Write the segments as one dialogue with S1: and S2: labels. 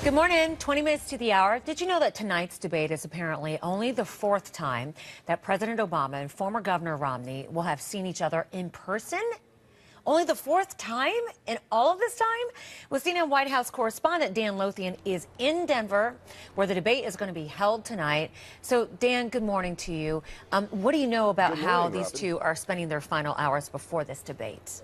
S1: Good morning. 20 minutes to the hour. Did you know that tonight's debate is apparently only the fourth time that President Obama and former Governor Romney will have seen each other in person? Only the fourth time in all of this time? Well, CNN White House correspondent Dan Lothian is in Denver, where the debate is going to be held tonight. So, Dan, good morning to you. What do you know about how these two are spending their final hours before this debate?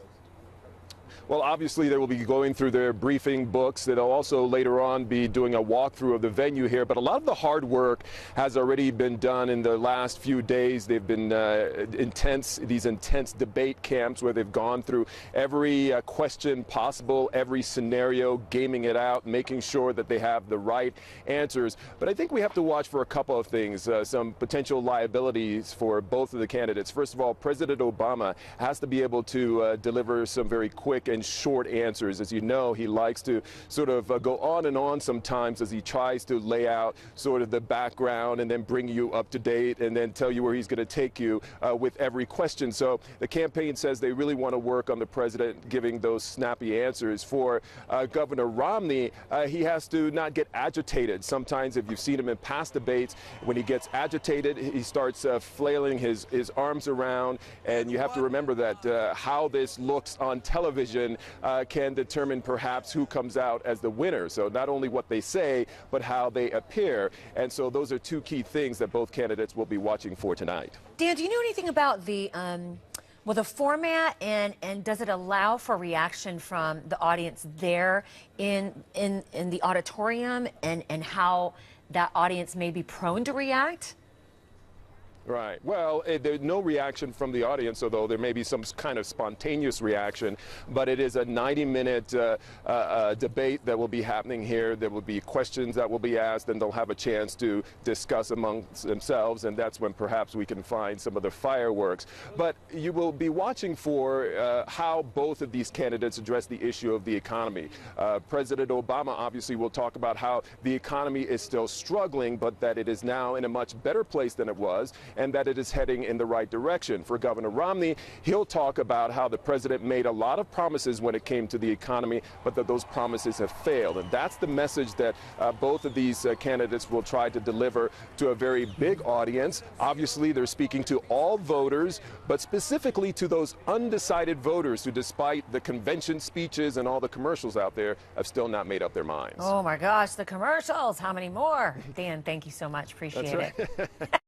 S2: Well, obviously, they will be going through their briefing books. They'll also later on be doing a walkthrough of the venue here. But a lot of the hard work has already been done in the last few days. They've been these intense debate camps where they've gone through every question possible, every scenario, gaming it out, making sure that they have the right answers. But I think we have to watch for a couple of things, some potential liabilities for both of the candidates. First of all, President Obama has to be able to deliver some very quick and short answers. As you know, he likes to sort of go on and on sometimes as he tries to lay out sort of the background and then bring you up to date and then tell you where he's going to take you with every question. So the campaign says they really want to work on the president giving those snappy answers. For Governor Romney, he has to not get agitated. Sometimes, if you've seen him in past debates, when he gets agitated, he starts flailing his arms around. And you have to remember that how this looks on television can determine perhaps who comes out as the winner. So not only what they say, but how they appear. And so those are two key things that both candidates will be watching for tonight.
S1: Dan, do you know anything about the the format, and does it allow for reaction from the audience there in the auditorium, and how that audience may be prone to react?
S2: Right. Well, there's no reaction from the audience, although there may be some kind of spontaneous reaction. But it is a 90-minute debate that will be happening here. There will be questions that will be asked, and they'll have a chance to discuss amongst themselves. And that's when perhaps we can find some of the fireworks. But you will be watching for how both of these candidates address the issue of the economy. President Obama obviously will talk about how the economy is still struggling, but that it is now in a much better place than it was, and that it is heading in the right direction. For Governor Romney, he'll talk about how the president made a lot of promises when it came to the economy, but that those promises have failed. And that's the message that both of these candidates will try to deliver to a very big audience. Obviously, they're speaking to all voters, but specifically to those undecided voters who, despite the convention speeches and all the commercials out there, have still not made up their minds.
S1: Oh, my gosh, the commercials. How many more? Dan, thank you so much. Appreciate
S2: That's right.
S1: it.